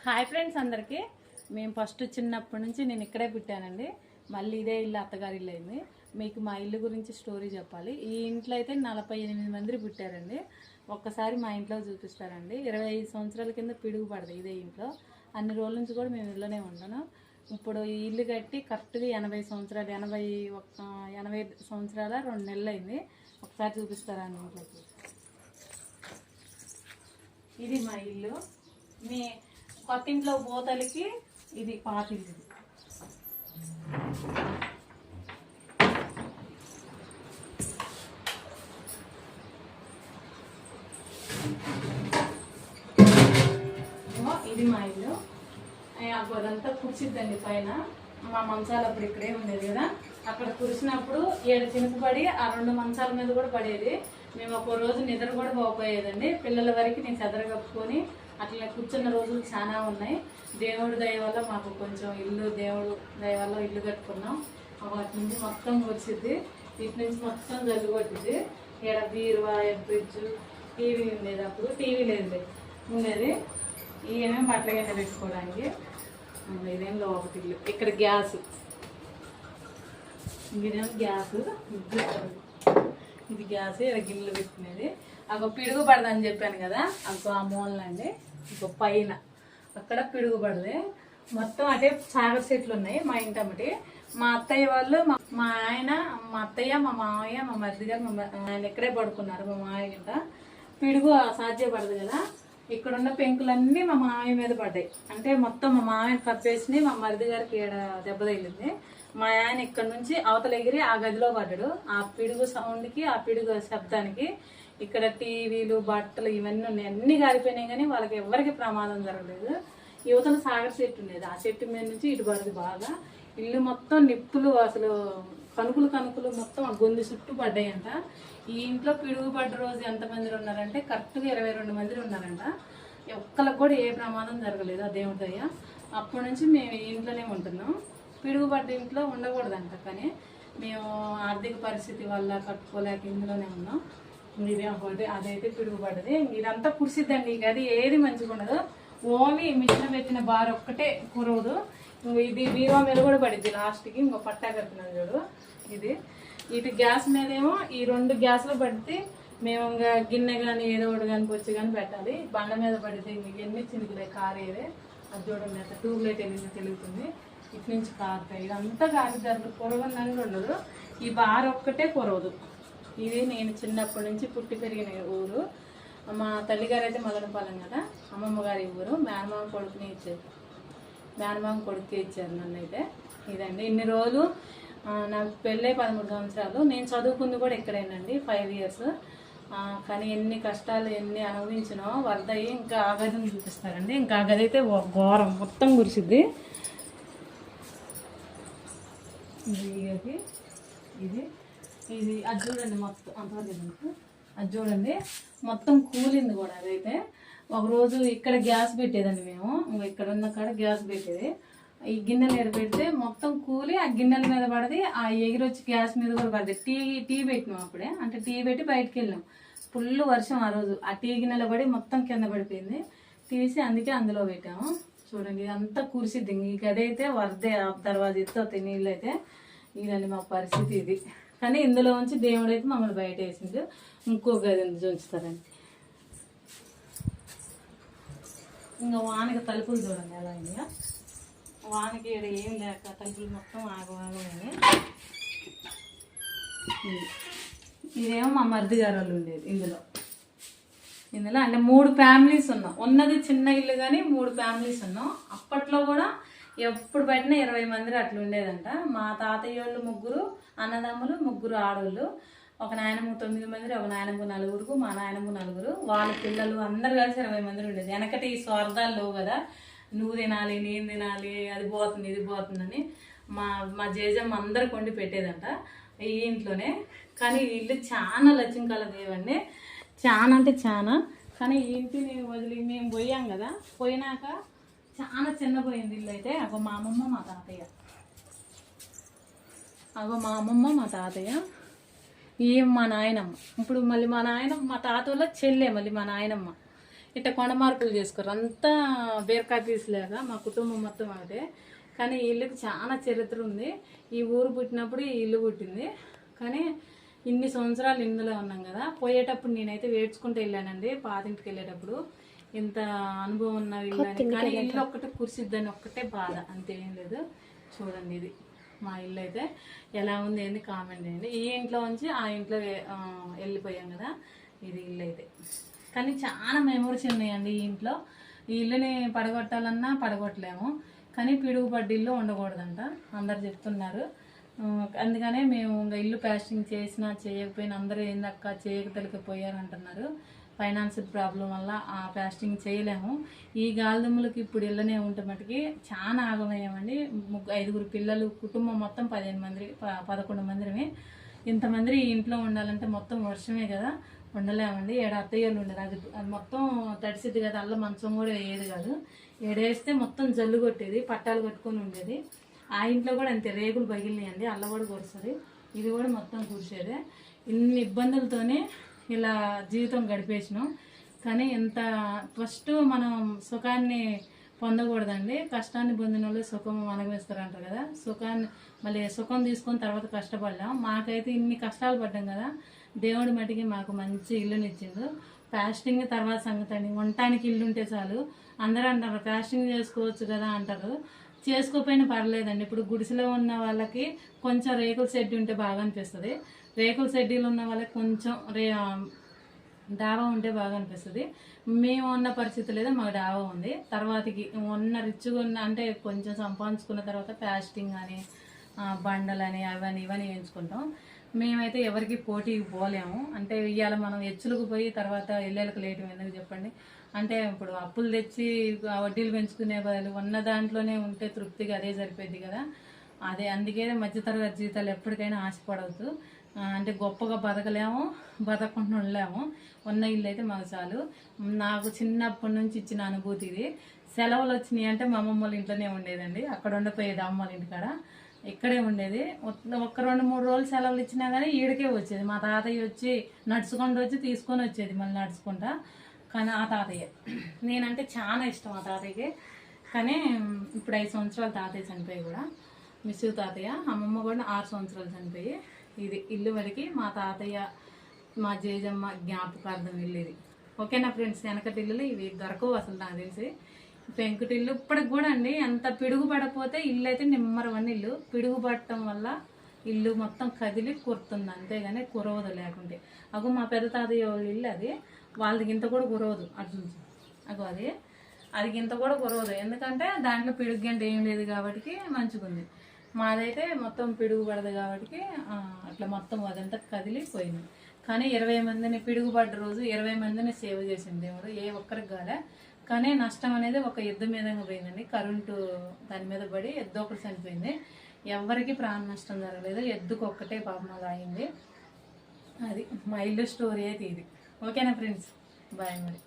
Hi friends అందరికీ. మేము first చిన్నప్పటి నుంచి నేను ఇక్కడే పుట్టానండి. మళ్ళీ ఇదే ఇల్లు అత్తగారి ఇల్లు అయింది. మీకు మా ఇల్లు గురించి స్టోరీ చెప్పాలి. ఈ ఇంట్లో అయితే 48 మంది పుట్టారండి. ఒక్కసారి మా ఇంట్లో చూపిస్తారండి. 25 సంవత్సరాల కింద పిడుగు పడదు ఇదే ఇంట్లో. అన్ని రోజుల నుంచి కూడా మేము ఇల్లునే ఉంటాను. ఇప్పుడు ఈ ఇల్లు కట్టి కరెక్ట్గా 80 సంవత్సరాలు 80 సంవత్సరాల 2 నెలలు అయింది. ఒకసారి చూపిస్తారండి ఇంట్లోకి. ఇది మా ఇల్లు. మీ కొత్త ఇంట్లో పోతలకి ఇది పాత ఇల్లు. ఇది మా ఇల్లు. అదంతా కుర్చిద్దండి పైన. మా మంచాలు అప్పుడు ఇక్కడే ఉండేది కదా, అక్కడ కురిసినప్పుడు 7 చినుకు పడి ఆ 2 మంచాల మీద కూడా పడేది. మేము ఒక రోజు నిద్ర కూడా పోకపోయేదండి. పిల్లల వరకు నేను చెదర కప్పుకొని అట్లా కూర్చున్న రోజులు చాలా ఉన్నాయి. దేవుడి దయ వల్ల మాకు కొంచెం ఇల్లు, దేవుడు దయ వల్ల ఇల్లు కట్టుకున్నాం. వాటి నుంచి మొత్తం వచ్చింది, ఇటు నుంచి మొత్తం జల్లు కొట్టింది. ఇక్కడ బీరువా, ఫ్రిడ్జ్, టీవీ ఉండేది. అప్పుడు టీవీ లేదు ఉండేది. ఇవేమేమి బట్టల కింద పెట్టుకోవడానికి. ఇదేం లోపటి ఇల్లు. ఇక్కడ గ్యాస్, ఇదేమో గ్యాస్, ఇది గ్యాస్. ఇక్కడ గిన్నెలు పెట్టుకునేది. అక్కడ పిడుగు పడదని చెప్పాను కదా, అక్కడ ఆ మూలండి. ఇంకో పైన అక్కడ పిడుగు పడది. మొత్తం అటే చాగర చెట్లు ఉన్నాయి మా ఇంటమ్మటి. మా అత్తయ్య వాళ్ళు, మా ఆయన, మా అత్తయ్య, మా మామయ్య, మా మరిది గారు, ఆయన ఇక్కడే పడుకున్నారు. మా మామయ్య గింట పిడుగు సాధ్యపడదు కదా. ఇక్కడున్న పెంకులన్నీ మా మామయ్య మీద పడ్డాయి. అంటే మొత్తం మా మామయ్య కప్పేసి మా మరిది గారికి దెబ్బ తగిలింది. మా ఆయన ఇక్కడ నుంచి అవతల ఎగిరి ఆ గదిలో పడ్డాడు. ఆ పిడుగు సౌండ్కి, ఆ పిడుగు శబ్దానికి ఇక్కడ టీవీలు, బట్టలు ఇవన్నీ ఉన్నాయి. అన్ని కాలిపోయినాయి, కానీ వాళ్ళకి ఎవరికి ప్రమాదం జరగలేదు. యువతల సాగర చెట్టు ఉండేది. ఆ చెట్టు మీద నుంచి ఇటు పడదు బాగా. ఇల్లు మొత్తం నిప్పులు, అసలు కనుకులు మొత్తం ఆ గొంతు చుట్టూ పడ్డాయంట. ఈ ఇంట్లో పిడుగు పడ్డ రోజు ఎంతమంది ఉన్నారంటే కరెక్ట్గా 22 మంది ఉన్నారంట. ఒక్కరికి కూడా ఏ ప్రమాదం జరగలేదు ఆ దేవుడి దయ. అప్పటి నుంచి మేము ఈ ఇంట్లోనే ఉంటున్నాం. పిడుగు పడ్డ ఇంట్లో ఉండకూడదంట, కానీ మేము ఆర్థిక పరిస్థితి వల్ల కట్టుకోలేక ఇందులోనే ఉన్నాం. ఇది ఒకటి, అదైతే పిడుగు పడ్డది. ఇదంతా కురిసిద్దండి. ఇక అది ఏది మంచిగా ఉండదు. ఓన్లీ మిషన్ పెట్టిన బార్ ఒక్కటే కురవదు. ఇది బీరువా మీద కూడా పడిద్ది లాస్ట్కి. ఇంకో పట్టా కట్టినది చూడు ఇది. ఇటు గ్యాస్ మీదేమో ఈ 2 గ్యాస్లు పడితే మేము ఇంకా గిన్నె కానీ ఏదో ఒకటి కానీ పొచ్చి కానీ పెట్టాలి. బండ మీద పడితే ఇంక ఎన్ని చినుకులే కారేదే. అది చూడండి అట్లా ట్యూబ్లైట్ వెళ్ళింది తెలుగుతుంది. ఇటు నుంచి కారుతాయి. ఇదంతా కారు ధరలు కురవనంగా ఉండదు. ఈ బార్ ఒక్కటే కురవదు. ఇది నేను చిన్నప్పటి నుంచి పుట్టి పెరిగిన ఊరు. మా తల్లిగారు అయితే మదనపాలెం కదా, అమ్మమ్మ గారి ఊరు. మేనమామ కొడుకునే ఇచ్చారు, మేనమామ కొడుకే ఇచ్చారు నన్ను అయితే. ఇదండి ఇన్ని రోజులు నాకు పెళ్ళై 13 సంవత్సరాలు. నేను చదువుకుంది కూడా ఇక్కడేనండి, 5 ఇయర్స్. కానీ ఎన్ని కష్టాలు ఎన్ని అనుభవించినో వరద అయ్యి. ఇంకా ఆ గదిని చూపిస్తారండి. ఇంకా ఆ గది అయితే ఘోరం, మొత్తం కురిసిద్ది. ఇది ఇది ఇది అది చూడండి, మొత్తం అంతవరకు అది చూడండి, మొత్తం కూలింది కూడా. అదైతే ఒకరోజు ఇక్కడ గ్యాస్ పెట్టేదండి మేము. ఇక్కడ ఉన్న కాడ గ్యాస్ పెట్టేది. ఈ గిన్నెలు ఎడ పెడితే మొత్తం కూలి ఆ గిన్నెల మీద పడది. ఆ ఎగిరొచ్చి గ్యాస్ మీద కూడా పడది. టీ పెట్టినాం అప్పుడే, అంటే టీ పెట్టి బయటకు వెళ్ళాం. ఫుల్ వర్షం ఆ రోజు. ఆ టీ గిన్నెలో పడి మొత్తం కింద పడిపోయింది. తీసి అందుకే అందులో పెట్టాము. చూడండి ఇదంతా కురిసిద్ది. ఈ గది అయితే వరదే, దర్వాజా ఎత్తుతాయి నీళ్ళు అయితే. ఇదండి మా పరిస్థితి ఇది. కానీ ఇందులో ఉంచి దేవుడు అయితే మమ్మల్ని బయట వేసిండు. ఇంకో గది ఉంచుతారండి. ఇంకా వానకి తలుపులు చూడండి ఎలా అయిందిగా. వానకి ఇక్కడ ఏం లేక తలుపులు మొత్తం ఆగవాగమైంది. ఇదేమో మా మరిది గారు వాళ్ళు ఉండేది ఇందులో. అంటే 3 ఫ్యామిలీస్ ఉన్నాం. ఉన్నది చిన్న ఇల్లు కానీ 3 ఫ్యామిలీస్ ఉన్నాం. అప్పట్లో కూడా ఎప్పుడు పెట్టినా 20 మంది అట్లా ఉండేదంట. మా తాతయ్య వాళ్ళు 3 అన్నదమ్ములు, 3 ఆడోళ్ళు. ఒక నాయనమ్మ 9 మంది, ఒక నాయనమ్మ 4, మా నాయనమ్మ 4, వాళ్ళ పిల్లలు అందరు కలిసి 20 మంది ఉండేది. వెనకటి ఈ స్వార్థాలు లేవు కదా, నువ్వు తినాలి నేను తినాలి, అది పోతుంది ఇది పోతుందని మా జేజమ్మ అందరు కొండి పెట్టేదంట ఈ ఇంట్లోనే. కానీ ఈ ఇల్లు చాలా లక్ష్మీకళ దేవండి, చాలా అంటే చాలా. కానీ ఈ ఇంటిని వదిలి మేము పోయాం కదా, పోయినాక చాలా చిన్నపోయింది ఇల్లు అయితే. అగో మా అమ్మమ్మ మా తాతయ్య, ఈ మా నాయనమ్మ. ఇప్పుడు మళ్ళీ మా నాయనమ్మ, మా తాత వాళ్ళ చెల్లె మళ్ళీ మా నాయనమ్మ. ఇట్లా కొండ మార్పులు చేసుకోరు, అంతా బీరకాయ పీస్ లాగా మా కుటుంబం మొత్తం అదే. కానీ ఈ ఇల్లుకి చాలా చరిత్ర ఉంది. ఈ ఊరు పుట్టినప్పుడు ఈ ఇల్లు పుట్టింది. కానీ ఇన్ని సంవత్సరాలు ఇందులో ఉన్నాం కదా. పోయేటప్పుడు నేనైతే వేడ్చుకుంటూ వెళ్ళానండి పాతింటికి వెళ్ళేటప్పుడు. ఇంత అనుభవం ఉన్న ఇల్లు అని. కానీ ఇల్లు ఒక్కటే కురిసిద్దని ఒక్కటే బాధ, అంతేం లేదు. చూడండి ఇది మా ఇల్లు అయితే ఎలా ఉంది ఏంది కామెంట్ చేయండి. ఈ ఇంట్లో నుంచి ఆ ఇంట్లో వెళ్ళిపోయాం కదా, ఇది ఇల్లు అయితే. కానీ చాలా మెమరీస్ ఉన్నాయండి ఈ ఇంట్లో. ఈ ఇల్లుని పడగొట్టాలన్నా పడగొట్టలేము, కానీ పిడుగు పడ్డ ఇల్లు ఉండకూడదంట అందరు చెప్తున్నారు. అందుకనే మేము ఇంకా ఇల్లు ప్లాస్టింగ్ చేసినా చేయకపోయినా అందరూ ఏందక్క చేయకపోయారు అంటున్నారు. ఫైనాన్షియల్ ప్రాబ్లం వల్ల ఆ ప్లాస్టింగ్ చేయలేము. ఈ గాలిదుమ్ములకి ఇప్పుడు ఇళ్ళనే ఉంటే మటుకి చాలా ఆగమయ్యామండి. 5 పిల్లలు, కుటుంబం మొత్తం 15 మంది 11 మందిని. ఇంతమంది ఈ ఇంట్లో ఉండాలంటే మొత్తం వర్షమే కదా, ఉండలేమండి. అత్తయ్యలు ఉండదు, అది మొత్తం తడిసిద్ది కదా, అల్ల మంచం కూడా వేయేది కాదు. ఏడేస్తే మొత్తం జల్లు కొట్టేది, పట్టాలు కట్టుకొని ఉండేది. ఆ ఇంట్లో కూడా అంతే, రేకులు పగిలినాయండి, అల్ల కూడా కురుస్తుంది, ఇది కూడా మొత్తం కురిసేదే. ఇన్ని ఇబ్బందులతోనే ఇలా జీవితం గడిపేసినాం. కానీ ఎంత ఫస్ట్ మనం సుఖాన్ని పొందకూడదండి, కష్టాన్ని పొందిన వాళ్ళు సుఖం అనుభవిస్తారంటారు కదా. మళ్ళీ సుఖం తీసుకొని తర్వాత కష్టపడ్డాం. మాకైతే ఇన్ని కష్టాలు పడ్డాం కదా, దేవుడి మట్టికి మాకు మంచి ఇల్లునిచ్చిండు. ప్లాస్టింగ్ తర్వాత సంగతి అండి, ఉండటానికి ఇల్లు ఉంటే చాలు. అందరూ అంటారు ప్లాస్టింగ్ చేసుకోవచ్చు కదా అంటారు, చేసుకోకపోయినా పర్లేదండి. ఇప్పుడు గుడిసెలో ఉన్న వాళ్ళకి కొంచెం రేకుల షెడ్ ఉంటే బాగా అనిపిస్తుంది, రేకుల షెడ్డీలు ఉన్న వాళ్ళకి కొంచెం డాబా ఉంటే బాగా అనిపిస్తుంది. మేము ఉన్న పరిస్థితి లేదా, మాకు డాబా ఉంది. తర్వాతకి ఉన్న రిచ్గా ఉన్న అంటే కొంచెం సంపాదించుకున్న తర్వాత ప్లాస్టింగ్ అని బండలని అవని ఇవని వేయించుకుంటాం. మేమైతే ఎవరికి పోటీకి పోలేము. అంటే ఇవాళ మనం హెచ్చులకు పోయి తర్వాత ఇళ్ళకి లేటం ఎందుకు చెప్పండి. అంటే ఇప్పుడు అప్పులు తెచ్చి వడ్డీలు పెంచుకునే బదులు ఉన్న దాంట్లోనే ఉంటే తృప్తిగా అదే సరిపోద్ది కదా. అందుకే మధ్యతరగతి జీవితాలు ఎప్పటికైనా ఆశపడవద్దు. అంటే గొప్పగా బతకలేము, బతకకుండా ఉండలేము. ఉన్న ఇల్లు అయితే మాకు చాలు. నాకు చిన్నప్పటి నుంచి ఇచ్చిన అనుభూతి ఇది. సెలవులు వచ్చినాయి అంటే మా అమ్మమ్మ వాళ్ళ ఇంట్లోనే ఉండేదండి, అక్కడ ఉండిపోయేది అమ్మ వాళ్ళ ఇంటికాడ, ఇక్కడే ఉండేది. ఒక్క 2-3 రోజులు సెలవులు ఇచ్చినా కానీ ఈడికే వచ్చేది. మా తాతయ్య వచ్చి నడుచుకుంటూ వచ్చి తీసుకొని వచ్చేది మళ్ళీ నడుచుకుంటా. కానీ ఆ తాతయ్య నేనంటే చాలా ఇష్టం ఆ తాతయ్యకి. కానీ ఇప్పుడు 5 సంవత్సరాలు తాతయ్య చనిపోయి కూడా, మిస్సు తాతయ్య. అమ్మమ్మ కూడా 6 సంవత్సరాలు చనిపోయి. ఇది ఇల్లు వరకు మా తాతయ్య మా జేజమ్మ జ్ఞాపకార్థం ఇల్లు ఇది. ఓకేనా ఫ్రెండ్స్, వెనకటి ఇల్లులు ఇవి దొరకవు అసలు నాకు తెలిసి. పెంకుటిల్లు ఇప్పటికి కూడా అండి, అంత పిడుగు పడకపోతే ఇల్లు అయితే నిమ్మరవన్న ఇల్లు. పిడుగు పడటం వల్ల ఇల్లు మొత్తం కదిలి కురుతుంది, అంతేగాని కురవదు లేకుంటే. అగో మా పెద్ద తాతయ్య వాళ్ళ ఇల్లు అది, వాళ్ళకి ఇంత కూడా కురవదు. అగో అది ఇంత కూడా కురవదు, ఎందుకంటే దాంట్లో పిడుగు గంట ఏం లేదు కాబట్టి మంచిగుంది. మాదైతే మొత్తం పిడుగు పడదు కాబట్టి అట్లా మొత్తం అదంతా కదిలిపోయింది. కానీ 20 మందిని పిడుగు పడ్డ రోజు 20 మందిని సేవ్ చేసింది దేవుడు, ఏ ఒక్కరికి కాలే. కానీ నష్టం అనేది ఒక ఎద్దు మీద పోయిందండి, కరెంటు దాని మీద పడి ఎద్దు ఒకటి చనిపోయింది. ఎవరికి ప్రాణ నష్టం జరగలేదు, ఎద్దుకు ఒక్కటే పాపం అలా అయింది. అది మా ఇల్లు స్టోరీ అయితే ఇది. ఓకేనా ఫ్రెండ్స్, బాయ్ మరి.